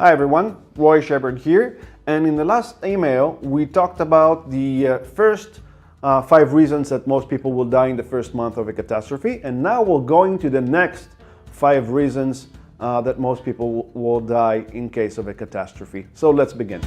Hi everyone, Roy Shepard here, and in the last email we talked about the first 5 reasons that most people will die in the first month of a catastrophe, and now we're going to the next 5 reasons that most people will die in case of a catastrophe. So let's begin.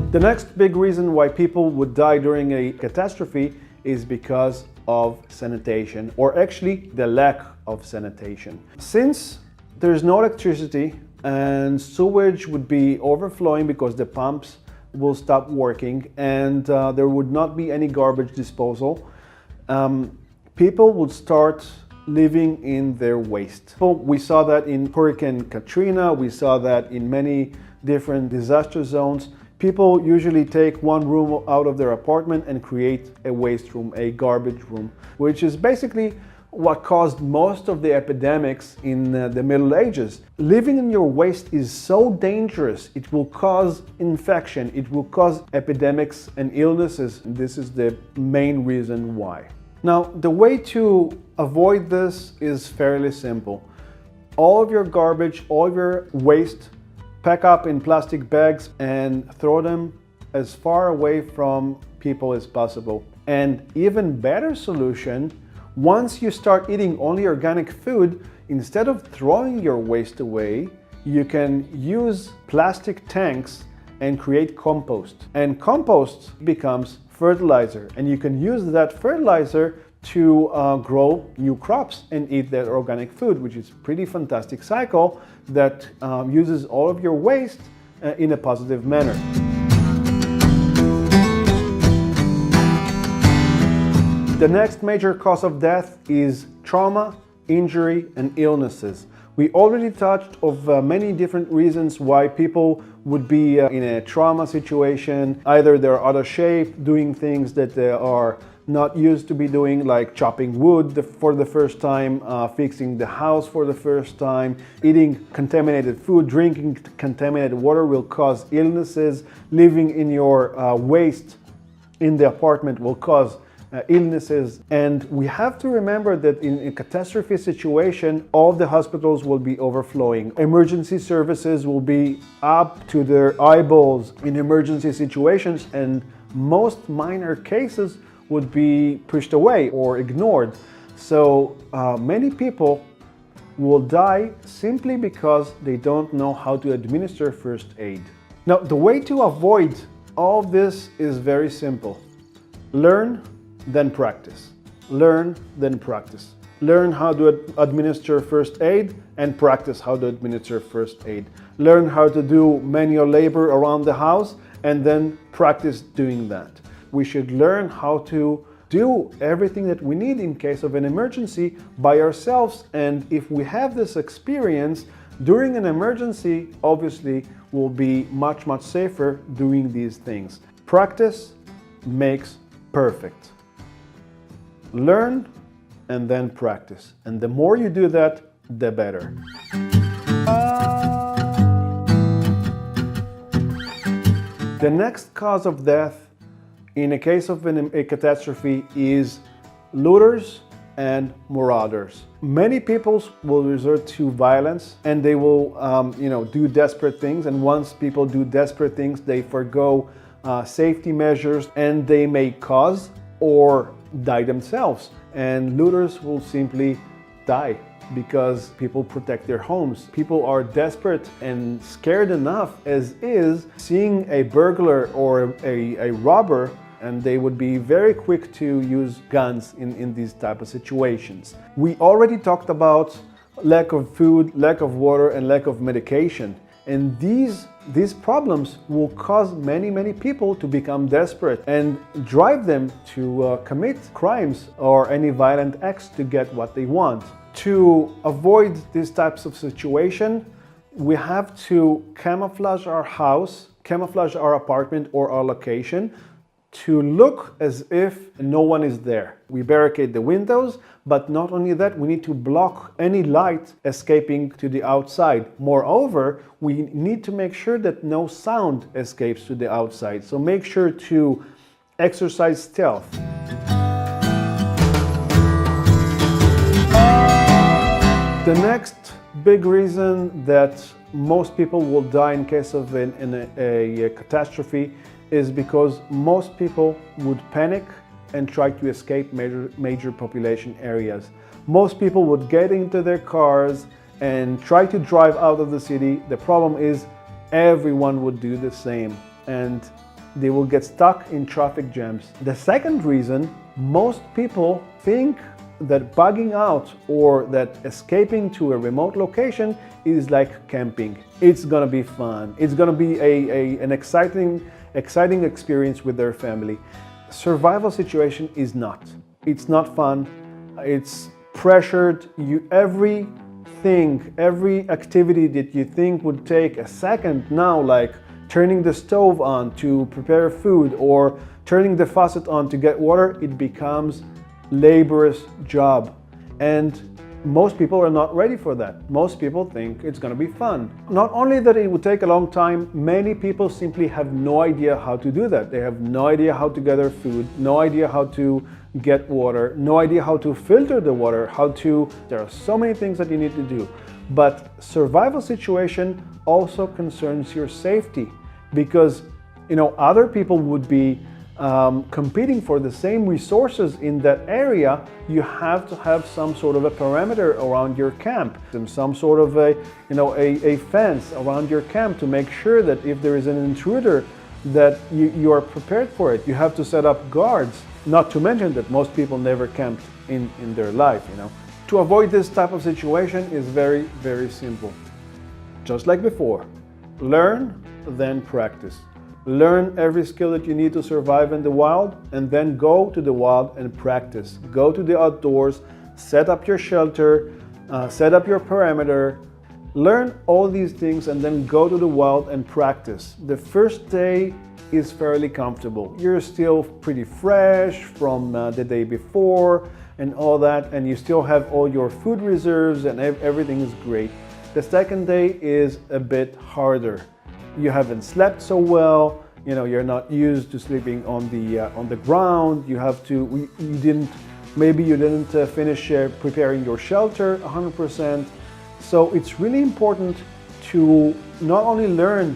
The next big reason why people would die during a catastrophe is because of sanitation, or actually the lack of sanitation. Since there's no electricity and sewage would be overflowing because the pumps will stop working and there would not be any garbage disposal, people would start living in their waste. So we saw that in Hurricane Katrina, we saw that in many different disaster zones. People usually take one room out of their apartment and create a waste room, a garbage room, which is basically what caused most of the epidemics in the Middle Ages. Living in your waste is so dangerous. It will cause infection, it will cause epidemics and illnesses. This is the main reason why. Now, the way to avoid this is fairly simple. All of your garbage, all of your waste, pack up in plastic bags and throw them as far away from people as possible. And even better solution, once you start eating only organic food, instead of throwing your waste away, you can use plastic tanks and create compost. And compost becomes fertilizer, and you can use that fertilizer to grow new crops and eat that organic food, which is a pretty fantastic cycle that uses all of your waste in a positive manner. The next major cause of death is trauma, injury, and illnesses. We already touched of many different reasons why people would be in a trauma situation. Either they're out of shape, doing things that they are not used to be doing, like chopping wood for the first time, fixing the house for the first time, eating contaminated food, drinking contaminated water will cause illnesses, living in your waste in the apartment will cause illnesses. And we have to remember that in a catastrophe situation, all the hospitals will be overflowing. Emergency services will be up to their eyeballs in emergency situations, and most minor cases would be pushed away or ignored. So many people will die simply because they don't know how to administer first aid. Now, the way to avoid all this is very simple. Learn, then practice. Learn, then practice. Learn how to administer first aid and practice how to administer first aid. Learn how to do manual labor around the house and then practice doing that. We should learn how to do everything that we need in case of an emergency by ourselves, and if we have this experience during an emergency, obviously we'll be much safer doing these things. Practice makes perfect. Learn and then practice, and the more you do that, the better. The next cause of death in a case of a catastrophe is looters and marauders. Many people will resort to violence and they will do desperate things, and once people do desperate things, they forgo safety measures and they may cause or die themselves. And looters will simply die because people protect their homes. People are desperate and scared enough as is seeing a burglar or a robber, and they would be very quick to use guns in these type of situations. We already talked about lack of food, lack of water, and lack of medication. And these problems will cause many people to become desperate and drive them to commit crimes or any violent acts to get what they want. To avoid these types of situation, we have to camouflage our house, camouflage our apartment or our location, to look as if no one is there. We barricade the windows, but not only that, we need to block any light escaping to the outside. Moreover, we need to make sure that no sound escapes to the outside. So make sure to exercise stealth. The next big reason that most people will die in case of a catastrophe is because most people would panic and try to escape major population areas. Most people would get into their cars and try to drive out of the city. The problem is everyone would do the same and they will get stuck in traffic jams. The second reason, most people think that bugging out or that escaping to a remote location is like camping. It's gonna be fun. It's gonna be an exciting experience with their family. Survival situation is not. It's not fun. It's pressured. Every activity that you think would take a second now, like turning the stove on to prepare food or turning the faucet on to get water, it becomes laborious job. And most people are not ready for that. Most people think it's going to be fun. Not only that it would take a long time, many people simply have no idea how to do that. They have no idea how to gather food, no idea how to get water, no idea how to filter the water, there are so many things that you need to do. But survival situation also concerns your safety because, other people would be competing for the same resources in that area. You have to have some sort of a perimeter around your camp, and some sort of a fence around your camp to make sure that if there is an intruder that you are prepared for it. You have to set up guards, not to mention that most people never camped in their life. To avoid this type of situation is very, very simple. Just like before, learn, then practice. Learn every skill that you need to survive in the wild, and then go to the wild and practice. Go to the outdoors, set up your shelter, set up your perimeter, learn all these things, and then go to the wild and practice. The first day is fairly comfortable. You're still pretty fresh from the day before and all that, and you still have all your food reserves and everything is great. The second day is a bit harder. You haven't slept so well, you're not used to sleeping on the ground. Maybe you didn't finish preparing your shelter 100%. So it's really important to not only learn,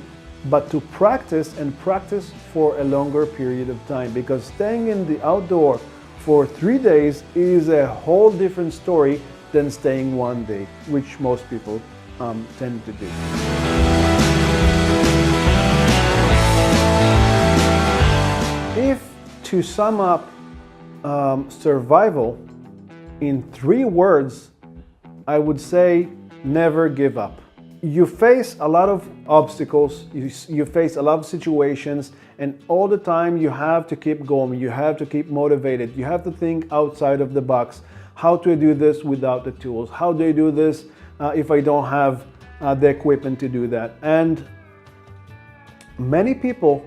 but to practice, and practice for a longer period of time, because staying in the outdoor for 3 days is a whole different story than staying 1 day, which most people tend to do. If to sum up survival in 3 words, I would say never give up. You face a lot of obstacles, you face a lot of situations, and all the time you have to keep going, you have to keep motivated, you have to think outside of the box. How do I do this without the tools? How do I do this if I don't have the equipment to do that? And many people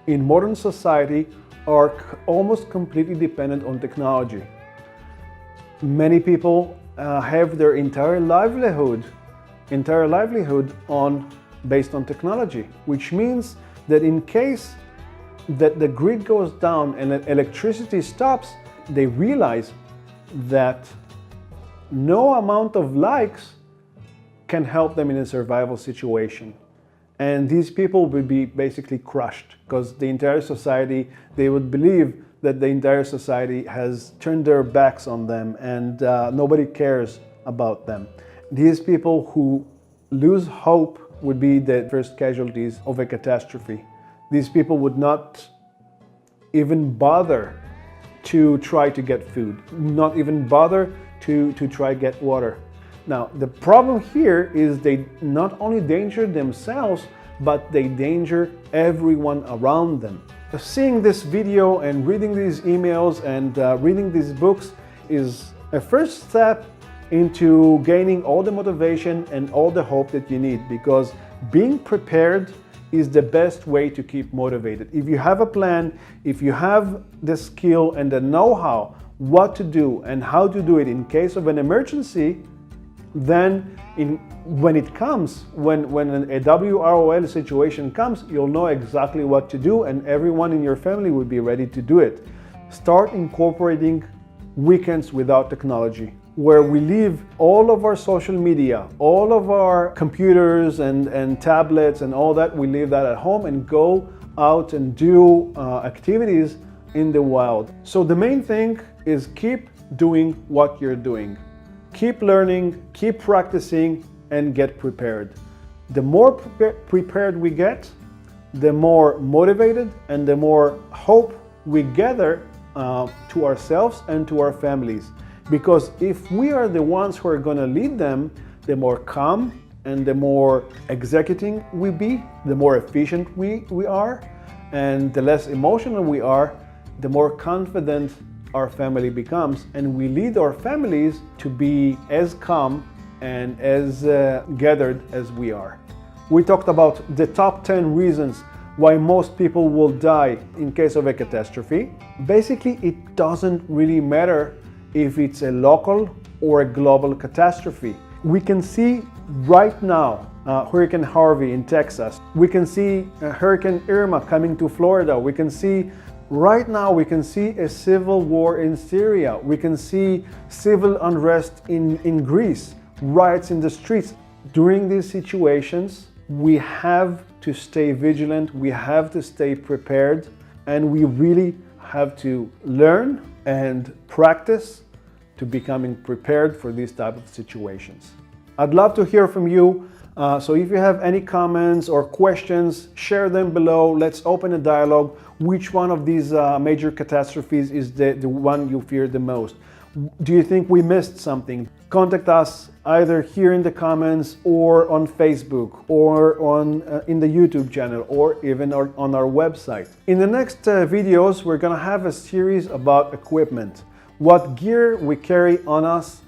in modern society are almost completely dependent on technology. Many people have their entire livelihood based on technology, which means that in case that the grid goes down and electricity stops, they realize that no amount of likes can help them in a survival situation. And these people will be basically crushed, because the entire society, they would believe that the entire society has turned their backs on them and nobody cares about them. These people who lose hope would be the first casualties of a catastrophe. These people would not even bother to try to get food, not even bother to try to get water. Now, the problem here is they not only danger themselves, but they danger everyone around them. Seeing this video and reading these emails and reading these books is a first step into gaining all the motivation and all the hope that you need, because being prepared is the best way to keep motivated. If you have a plan, if you have the skill and the know-how what to do and how to do it in case of an emergency, then when it comes, when a WROL situation comes, you'll know exactly what to do, and everyone in your family will be ready to do it. Start incorporating weekends without technology, where we leave all of our social media, all of our computers and tablets and all that, we leave that at home and go out and do activities in the wild. So the main thing is keep doing what you're doing. Keep learning, keep practicing, and get prepared. The more prepared we get, the more motivated and the more hope we gather to ourselves and to our families. Because if we are the ones who are going to lead them, the more calm and the more executing we be, the more efficient we are, and the less emotional we are, the more confident our family becomes, and we lead our families to be as calm and as gathered as we are. We talked about the top 10 reasons why most people will die in case of a catastrophe. Basically, it doesn't really matter if it's a local or a global catastrophe. We can see right now Hurricane Harvey in Texas. We can see Hurricane Irma coming to Florida. We can see right now a civil war in Syria. We can see civil unrest in Greece, riots in the streets. During these situations, we have to stay vigilant, we have to stay prepared, and we really have to learn and practice to becoming prepared for these type of situations. I'd love to hear from you. So if you have any comments or questions, share them below. Let's open a dialogue. Which one of these major catastrophes is the one you fear the most? Do you think we missed something? Contact us either here in the comments or on Facebook or in the YouTube channel or even on our website. In the next videos, we're gonna have a series about equipment. What gear we carry on us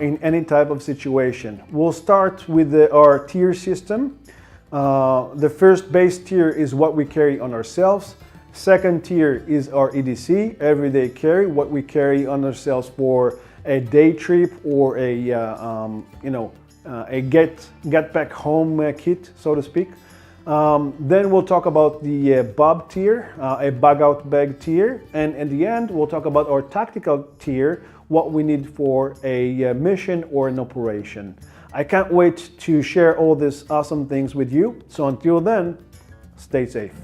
in any type of situation. We'll start with our tier system. The first base tier is what we carry on ourselves. Second tier is our EDC, everyday carry, what we carry on ourselves for a day trip or a get back home kit, so to speak. Then we'll talk about the BOB tier, a bug out bag tier, and at the end we'll talk about our tactical tier, what we need for a mission or an operation. I can't wait to share all these awesome things with you. So until then, stay safe.